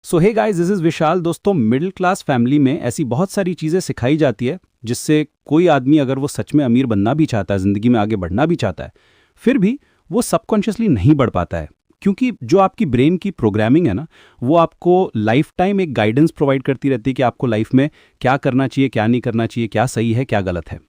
So hey guys, this is Vishal. दोस्तों, middle class family में ऐसी बहुत सारी चीज़ें सिखाई जाती है जिससे कोई आदमी अगर वो सच में अमीर बनना भी चाहता है, ज़िंदगी में आगे बढ़ना भी चाहता है, फिर भी वो सबकॉन्शियसली नहीं बढ़ पाता है। क्योंकि जो आपकी ब्रेन की प्रोग्रामिंग है ना, वो आपको लाइफ टाइम एक गाइडेंस प्रोवाइड करती रहती है कि आपको लाइफ में क्या करना चाहिए, क्या नहीं करना चाहिए, क्या सही है, क्या गलत है।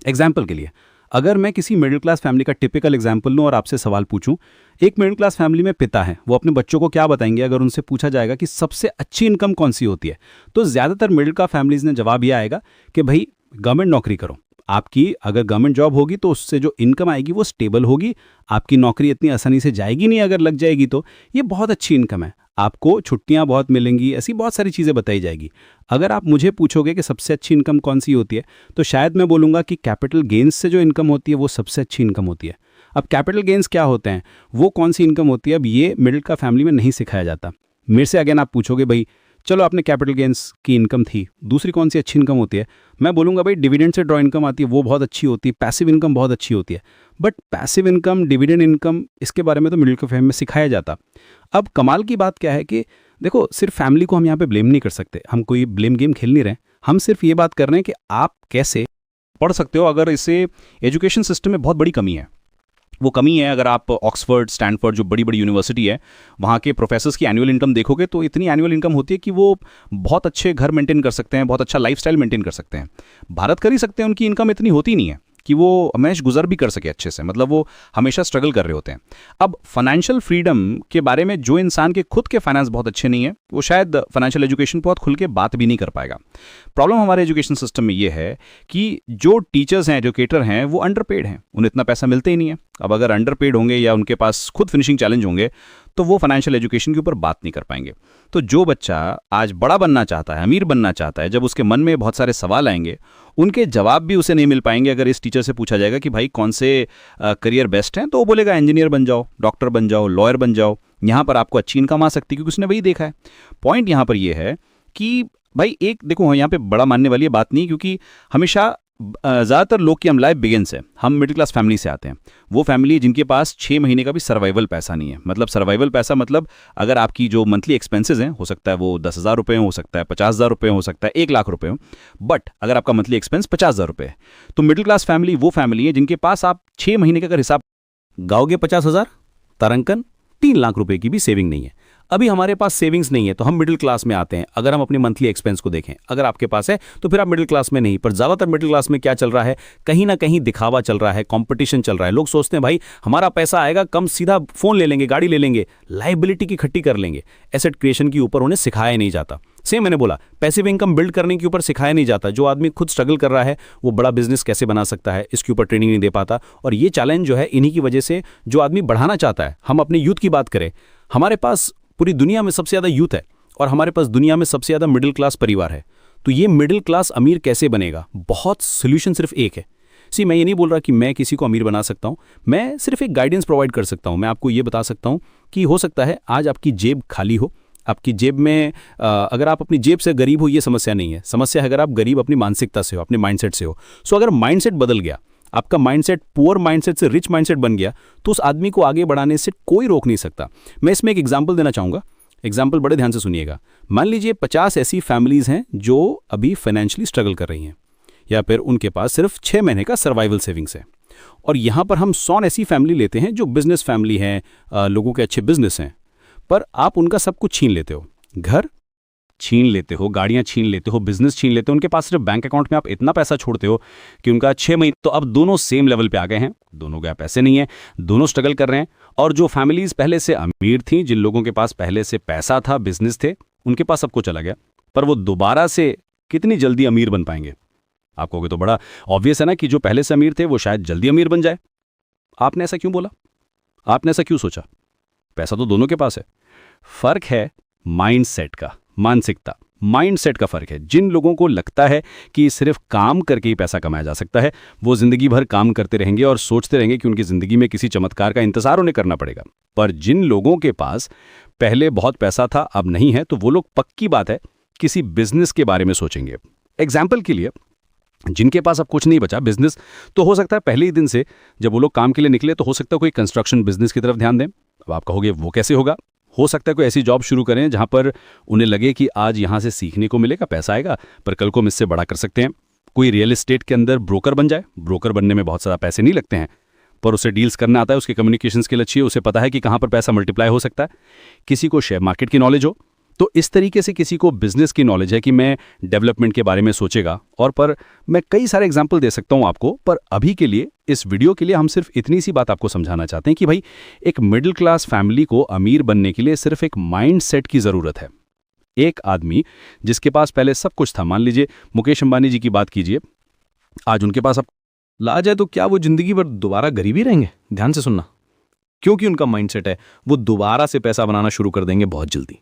एग्जाम्पल के लिए, अगर मैं किसी मिडिल क्लास फैमिली का टिपिकल एग्जाम्पल लूँ और आपसे सवाल पूछूं, एक मिडिल क्लास फैमिली में पिता हैं, वो अपने बच्चों को क्या बताएंगे अगर उनसे पूछा जाएगा कि सबसे अच्छी इनकम कौन सी होती है? तो ज़्यादातर मिडिल क्लास फैमिलीज ने जवाब ये आएगा कि भाई गवर्नमेंट नौकरी करो। आपकी अगर गवर्नमेंट जॉब होगी तो उससे जो इनकम आएगी वो स्टेबल होगी, आपकी नौकरी इतनी आसानी से जाएगी नहीं, अगर लग जाएगी तो ये बहुत अच्छी इनकम है, आपको छुट्टियां बहुत मिलेंगी, ऐसी बहुत सारी चीज़ें बताई जाएगी। अगर आप मुझे पूछोगे कि सबसे अच्छी इनकम कौन सी होती है, तो शायद मैं बोलूँगा कि कैपिटल गेन्स से जो इनकम होती है वो सबसे अच्छी इनकम होती है। अब कैपिटल गेन्स क्या होते हैं, वो कौन सी इनकम होती है, अब ये मिडिल क्लास फैमिली में नहीं सिखाया जाता। मेरे से अगेन आप पूछोगे भाई चलो आपने कैपिटल गेन्स की इनकम थी, दूसरी कौन सी अच्छी इनकम होती है? मैं बोलूँगा भाई डिविडेंड से ड्रॉ इनकम आती है, वो बहुत अच्छी होती है, पैसिव इनकम बहुत अच्छी होती है। But passive income, dividend income, इसके बारे में तो मिडिल क्लास फैमिली में सिखाया जाता। अब कमाल की बात क्या है कि देखो, सिर्फ फैमिली को हम यहाँ पे ब्लेम नहीं कर सकते, हम कोई ब्लेम गेम खेल नहीं रहे, हम सिर्फ ये बात कर रहे हैं कि आप कैसे पढ़ सकते हो। अगर इसे एजुकेशन सिस्टम में बहुत बड़ी कमी है, वो कमी है अगर आप ऑक्सफोर्ड, स्टैनफोर्ड, जो बड़ी बड़ी यूनिवर्सिटी है, वहाँ के प्रोफेसर्स की एनुअल इनकम देखोगे तो इतनी एनुअल इनकम होती है कि वो बहुत अच्छे घर मेंटेन कर सकते हैं, बहुत अच्छा लाइफस्टाइल मेंटेन कर सकते हैं। भारत कर ही सकते हैं, उनकी इनकम इतनी होती नहीं है कि वो हमेशा गुजर भी कर सके अच्छे से, मतलब वो हमेशा स्ट्रगल कर रहे होते हैं। अब फाइनेंशियल फ्रीडम के बारे में जो इंसान के खुद के फाइनेंस बहुत अच्छे नहीं है, वो शायद फाइनेंशियल एजुकेशन बहुत खुल के बात भी नहीं कर पाएगा। प्रॉब्लम हमारे एजुकेशन सिस्टम में ये है कि जो टीचर्स हैं, एजुकेटर हैं, वो अंडरपेड हैं, उन्हें इतना पैसा मिलता ही नहीं है। अब अगर अंडरपेड होंगे या उनके पास खुद फिनिशिंग चैलेंज होंगे तो वो फाइनेंशियल एजुकेशन के ऊपर बात नहीं कर पाएंगे। तो जो बच्चा आज बड़ा बनना चाहता है, अमीर बनना चाहता है, जब उसके मन में बहुत सारे सवाल आएंगे, उनके जवाब भी उसे नहीं मिल पाएंगे। अगर इस टीचर से पूछा जाएगा कि भाई कौन से करियर बेस्ट हैं, तो वो बोलेगा इंजीनियर बन जाओ, डॉक्टर बन जाओ, लॉयर बन जाओ, यहाँ पर आपको अच्छी इनकम आ सकती है, क्योंकि उसने वही देखा है। पॉइंट यहाँ पर ये है कि भाई एक देखो, यहाँ पे बड़ा मानने वाली बात नहीं, क्योंकि हमेशा ज़्यादातर लोग की हम लाइफ बिगिंस है, हम मिडिल क्लास फैमिली से आते हैं। वो फैमिली जिनके पास 6 महीने का भी सर्वाइवल पैसा नहीं है। मतलब सर्वाइवल पैसा मतलब अगर आपकी जो मंथली एक्सपेंसेस हैं, हो सकता है वो 10,000 रुपये हो सकता है 50,000 रुपये हो सकता है 1,00,000 रुपये हो, बट अगर आपका मंथली एक्सपेंस 50,000 रुपये है, तो मिडिल क्लास फैमिली वो फैमिली है जिनके पास आप 6 महीने का अगर हिसाब गाओगे 50,000, तारंकन 3,00,000 रुपये की भी सेविंग नहीं है। अभी हमारे पास सेविंग्स नहीं है तो हम मिडिल क्लास में आते हैं। अगर हम अपने मंथली एक्सपेंस को देखें, अगर आपके पास है तो फिर आप मिडिल क्लास में नहीं, पर ज़्यादातर मिडिल क्लास में क्या चल रहा है, कहीं ना कहीं दिखावा चल रहा है, कंपटीशन चल रहा है। लोग सोचते हैं भाई हमारा पैसा आएगा कम, सीधा फ़ोन ले लेंगे, गाड़ी ले लेंगे, लाइबिलिटी की इकट्ठी कर लेंगे। एसेट क्रिएशन के ऊपर उन्हें सिखाया नहीं जाता। सेम मैंने बोला, पैसिव इनकम बिल्ड करने के ऊपर सिखाया नहीं जाता। जो आदमी खुद स्ट्रगल कर रहा है वो बड़ा बिजनेस कैसे बना सकता है, इसके ऊपर ट्रेनिंग नहीं दे पाता। और ये चैलेंज जो है इन्हीं की वजह से, जो आदमी बढ़ाना चाहता है, हम अपने यूथ की बात करें, हमारे पास पूरी दुनिया में सबसे ज़्यादा यूथ है और हमारे पास दुनिया में सबसे ज़्यादा मिडिल क्लास परिवार है। तो ये मिडिल क्लास अमीर कैसे बनेगा? बहुत सोल्यूशन सिर्फ एक है। मैं ये नहीं बोल रहा कि मैं किसी को अमीर बना सकता हूँ, मैं सिर्फ एक गाइडेंस प्रोवाइड कर सकता हूँ। मैं आपको ये बता सकता हूँ कि हो सकता है आज आपकी जेब खाली हो, आपकी जेब में अगर आप अपनी जेब से गरीब हो ये समस्या नहीं है, समस्या है अगर आप गरीब अपनी मानसिकता से हो, अपने माइंडसेट से हो। अगर माइंडसेट बदल गया, आपका माइंडसेट पुअर माइंडसेट से रिच माइंडसेट बन गया, तो उस आदमी को आगे बढ़ाने से कोई रोक नहीं सकता। मैं इसमें एक एग्जांपल देना चाहूँगा, एग्जाम्पल बड़े ध्यान से सुनिएगा। मान लीजिए 50 ऐसी फैमिलीज़ हैं जो अभी फाइनेंशियली स्ट्रगल कर रही हैं, या फिर उनके पास सिर्फ 6 महीने का सर्वाइवल सेविंग्स है। और यहाँ पर हम 100 ऐसी फैमिली लेते हैं जो बिजनेस फैमिली हैं, लोगों के अच्छे बिजनेस हैं, पर आप उनका सब कुछ छीन लेते हो। घर छीन लेते हो, गाड़ियाँ छीन लेते हो, बिजनेस छीन लेते हो, उनके पास सिर्फ बैंक अकाउंट में आप इतना पैसा छोड़ते हो कि उनका 6 महीने, तो अब दोनों सेम लेवल पे आ गए हैं, दोनों के पैसे नहीं है, दोनों स्ट्रगल कर रहे हैं। और जो फैमिलीज पहले से अमीर थी, जिन लोगों के पास पहले से पैसा था, बिजनेस थे, उनके पास सब कुछ चला गया, पर वो दोबारा से कितनी जल्दी अमीर बन पाएंगे? आप कहोगे तो बड़ा ऑब्वियस है ना कि जो पहले से अमीर थे वो शायद जल्दी अमीर बन जाए। आपने ऐसा क्यों बोला? आपने ऐसा क्यों सोचा? पैसा तो दोनों के पास है। फर्क है माइंडसेट का, मानसिकता, माइंडसेट का फर्क है। जिन लोगों को लगता है कि सिर्फ काम करके ही पैसा कमाया जा सकता है, वो जिंदगी भर काम करते रहेंगे और सोचते रहेंगे कि उनकी जिंदगी में किसी चमत्कार का इंतजार उन्हें करना पड़ेगा। पर जिन लोगों के पास पहले बहुत पैसा था, अब नहीं है, तो वो लोग पक्की बात है किसी बिजनेस के बारे में सोचेंगे। एग्जाम्पल के लिए, जिनके पास अब कुछ नहीं बचा बिजनेस, तो हो सकता है पहले ही दिन से जब वो लोग काम के लिए निकले तो हो सकता है कोई कंस्ट्रक्शन बिजनेस की तरफ ध्यान दें। अब आप कहोगे वो कैसे होगा? हो सकता है कोई ऐसी जॉब शुरू करें जहां पर उन्हें लगे कि आज यहां से सीखने को मिलेगा, पैसा आएगा, पर कल को हम इससे बड़ा कर सकते हैं। कोई रियल एस्टेट के अंदर ब्रोकर बन जाए। ब्रोकर बनने में बहुत ज़्यादा पैसे नहीं लगते हैं, पर उसे डील्स करना आता है, उसके कम्युनिकेशन स्किल अच्छी है, उसे पता है कि कहाँ पर पैसा मल्टीप्लाई हो सकता है। किसी को शेयर मार्केट की नॉलेज हो, तो इस तरीके से किसी को बिजनेस की नॉलेज है कि मैं डेवलपमेंट के बारे में सोचेगा। और पर मैं कई सारे एग्जाम्पल दे सकता हूँ आपको, पर अभी के लिए इस वीडियो के लिए हम सिर्फ इतनी सी बात आपको समझाना चाहते हैं कि भाई एक मिडिल क्लास फैमिली को अमीर बनने के लिए सिर्फ एक माइंड सेट की ज़रूरत है। एक आदमी जिसके पास पहले सब कुछ था, मान लीजिए मुकेश अंबानी जी की बात कीजिए, आज उनके पास अब ला जाए तो क्या वो जिंदगी भर दोबारा गरीब ही रहेंगे? ध्यान से सुनना, क्योंकि उनका माइंडसेट है वो दोबारा से पैसा बनाना शुरू कर देंगे बहुत जल्दी।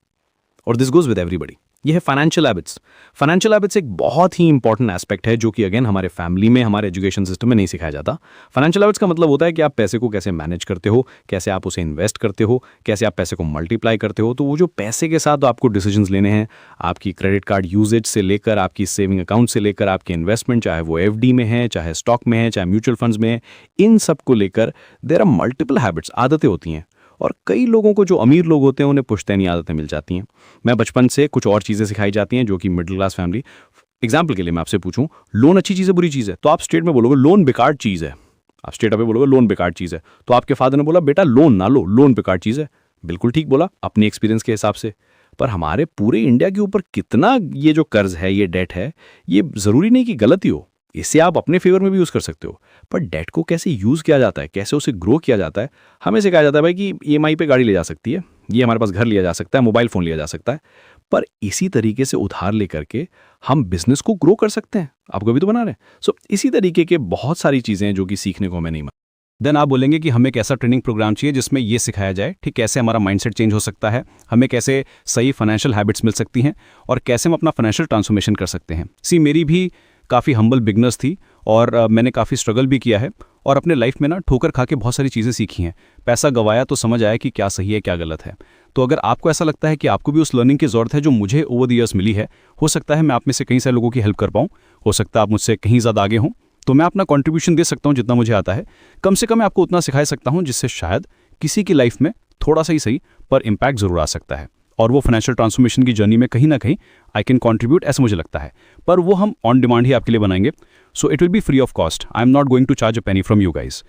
और दिस गोज विद एवरीबडी। ये है फाइनेंशियल हैबिट्स। फाइनेंशियल हैबिट्स एक बहुत ही इंपॉर्टेंट एस्पेक्ट है जो कि अगेन हमारे फैमिली में, हमारे एजुकेशन सिस्टम में नहीं सिखाया जाता। फाइनेंशियल हैबिट्स का मतलब होता है कि आप पैसे को कैसे मैनेज करते हो, कैसे आप उसे इन्वेस्ट करते हो, कैसे आप पैसे को मल्टीप्लाई करते हो। तो वो जो पैसे के साथ आपको डिसीजंस लेने हैं, आपकी क्रेडिट कार्ड यूजेज से लेकर, आपकी सेविंग अकाउंट से लेकर, आपके इन्वेस्टमेंट, चाहे वो एफडी में है, चाहे स्टॉक में है, चाहे म्यूचुअल फंड्स में है, इन सब को लेकर देयर आर मल्टीपल हैबिट्स, आदतें होती हैं। और कई लोगों को, जो अमीर लोग होते हैं, उन्हें पुश्तैनी आदतें मिल जाती हैं। मैं बचपन से कुछ और चीज़ें सिखाई जाती हैं जो कि मिडिल क्लास फैमिली, एग्जाम्पल के लिए मैं आपसे पूछूं, लोन अच्छी चीज़ है बुरी चीज़ है? तो आप स्टेट में बोलोगे लोन बेकार चीज़ है। आप स्टेट में बोलोगे लोन बेकार चीज़ है, तो आपके फादर ने बोला बेटा लोन ना लो, लोन बेकार चीज़ है। बिल्कुल ठीक बोला अपने एक्सपीरियंस के हिसाब से। पर हमारे पूरे इंडिया के ऊपर कितना ये जो कर्ज है, ये डेट है, ये ज़रूरी नहीं कि गलती हो, इसे आप अपने फेवर में भी यूज़ कर सकते हो। पर डेट को कैसे यूज़ किया जाता है, कैसे उसे ग्रो किया जाता है, हमें सिखाया जाता है भाई कि ईएमआई पे गाड़ी ले जा सकती है, ये हमारे पास घर लिया जा सकता है, मोबाइल फ़ोन लिया जा सकता है। पर इसी तरीके से उधार लेकर के हम बिजनेस को ग्रो कर सकते हैं। आप कभी तो बना रहे हैं। सो इसी तरीके के बहुत सारी चीज़ें हैं जो कि सीखने को हमें नहीं मिलती। देन आप बोलेंगे कि हमें एक ऐसा ट्रेनिंग प्रोग्राम चाहिए जिसमें ये सिखाया जाए, ठीक कैसे हमारा माइंडसेट चेंज हो सकता है, हमें कैसे सही फाइनेंशियल हैबिट्स मिल सकती हैं, और कैसे हम अपना फाइनेंशियल ट्रांसफॉर्मेशन कर सकते हैं। मेरी भी काफ़ी हम्बल बिगनर्स थी और मैंने काफ़ी स्ट्रगल भी किया है, और अपने लाइफ में ना ठोकर खा के बहुत सारी चीज़ें सीखी हैं। पैसा गंवाया तो समझ आया कि क्या सही है क्या गलत है। तो अगर आपको ऐसा लगता है कि आपको भी उस लर्निंग की ज़रूरत है जो मुझे ओवर द ईयर्स मिली है, हो सकता है मैं आप में से कई सारे लोगों की हेल्प कर पाऊँ, हो सकता है आप मुझसे कहीं ज़्यादा आगे हों, तो मैं अपना कंट्रीब्यूशन दे सकता हूँ जितना मुझे आता है। कम से कम मैं आपको उतना सिखा सकता हूँ जिससे शायद किसी की लाइफ में थोड़ा सा ही सही पर इम्पैक्ट ज़रूर आ सकता है, और वो फाइनेंशियल ट्रांसफॉर्मेशन की जर्नी में कहीं ना कहीं आई कैन कंट्रीब्यूट, ऐसा मुझे लगता है। पर वो हम ऑन डिमांड ही आपके लिए बनाएंगे, so it will be free of cost. I am not going to charge a penny from you guys.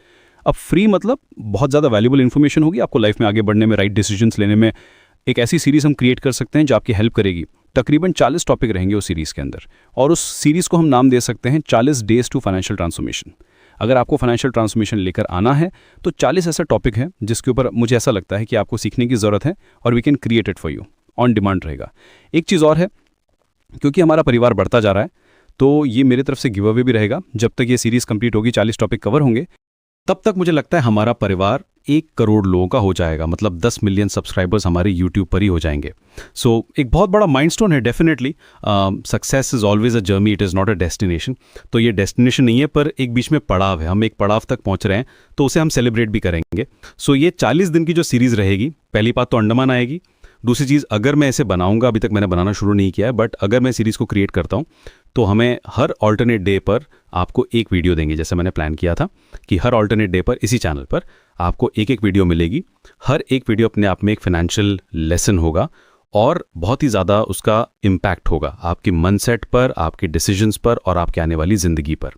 अब फ्री मतलब बहुत ज़्यादा वैल्यूबल इन्फॉर्मेशन होगी आपको लाइफ में आगे बढ़ने में, राइट डिसीजंस लेने में। एक ऐसी सीरीज़ हम क्रिएट कर सकते हैं जो आपकी हेल्प करेगी। तकरीबन 40 टॉपिक रहेंगे उस सीरीज़ के अंदर, और उस सीरीज़ को हम नाम दे सकते हैं 40 डेज टू फाइनेंशियल ट्रांसफॉर्मेशन। अगर आपको फाइनेंशियल ट्रांसफॉर्मेशन लेकर आना है तो 40 ऐसा टॉपिक है जिसके ऊपर मुझे ऐसा लगता है कि आपको सीखने की ज़रूरत है, और we can create it for you, on demand रहेगा। एक चीज़ और है, क्योंकि हमारा परिवार बढ़ता जा रहा है, तो ये मेरी तरफ से गिव अवे भी रहेगा। जब तक ये सीरीज़ कंप्लीट होगी, 40 टॉपिक कवर होंगे, तब तक मुझे लगता है हमारा परिवार 1 करोड़ लोगों का हो जाएगा, मतलब 10 मिलियन सब्सक्राइबर्स हमारे यूट्यूब पर ही हो जाएंगे। सो एक बहुत बड़ा माइलस्टोन है definitely. Success is always a journey, it is not a destination. तो ये डेस्टिनेशन नहीं है, पर एक बीच में पड़ाव है, हम एक पड़ाव तक पहुंच रहे हैं, तो उसे हम सेलिब्रेट भी करेंगे। सो ये 40 दिन की जो सीरीज़ रहेगी, पहली बात तो अंडमान आएगी। दूसरी चीज़, अगर मैं इसे बनाऊंगा, अभी तक मैंने बनाना शुरू नहीं किया है, बट अगर मैं सीरीज़ को क्रिएट करता हूँ तो हमें हर ऑल्टरनेट डे पर आपको एक वीडियो देंगे, जैसे मैंने प्लान किया था कि हर ऑल्टरनेट डे पर इसी चैनल पर आपको एक एक वीडियो मिलेगी। हर एक वीडियो अपने आप में एक फाइनेंशियल लेसन होगा, और बहुत ही ज़्यादा उसका इम्पैक्ट होगा आपकी माइंडसेट पर, आपके डिसीजंस पर, और आपके आने वाली ज़िंदगी पर।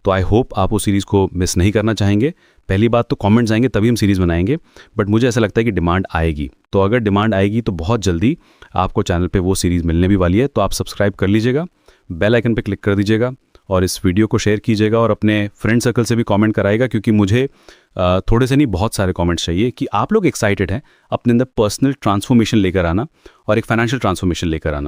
तो आई होप आप उस सीरीज़ को मिस नहीं करना चाहेंगे। पहली बात तो कमेंट्स आएंगे तभी हम सीरीज़ बनाएंगे, बट मुझे ऐसा लगता है कि डिमांड आएगी। तो अगर डिमांड आएगी तो बहुत जल्दी आपको चैनल पे वो सीरीज़ मिलने भी वाली है। तो आप सब्सक्राइब कर लीजिएगा, बेल आइकन पे क्लिक कर दीजिएगा, और इस वीडियो को शेयर कीजिएगा, और अपने फ्रेंड सर्कल से भी कमेंट कराइएगा, क्योंकि मुझे थोड़े से नहीं बहुत सारे कमेंट्स चाहिए कि आप लोग एक्साइटेड हैं अपने अंदर पर्सनल ट्रांसफॉर्मेशन लेकर आना और एक फाइनेंशियल ट्रांसफॉर्मेशन लेकर आना।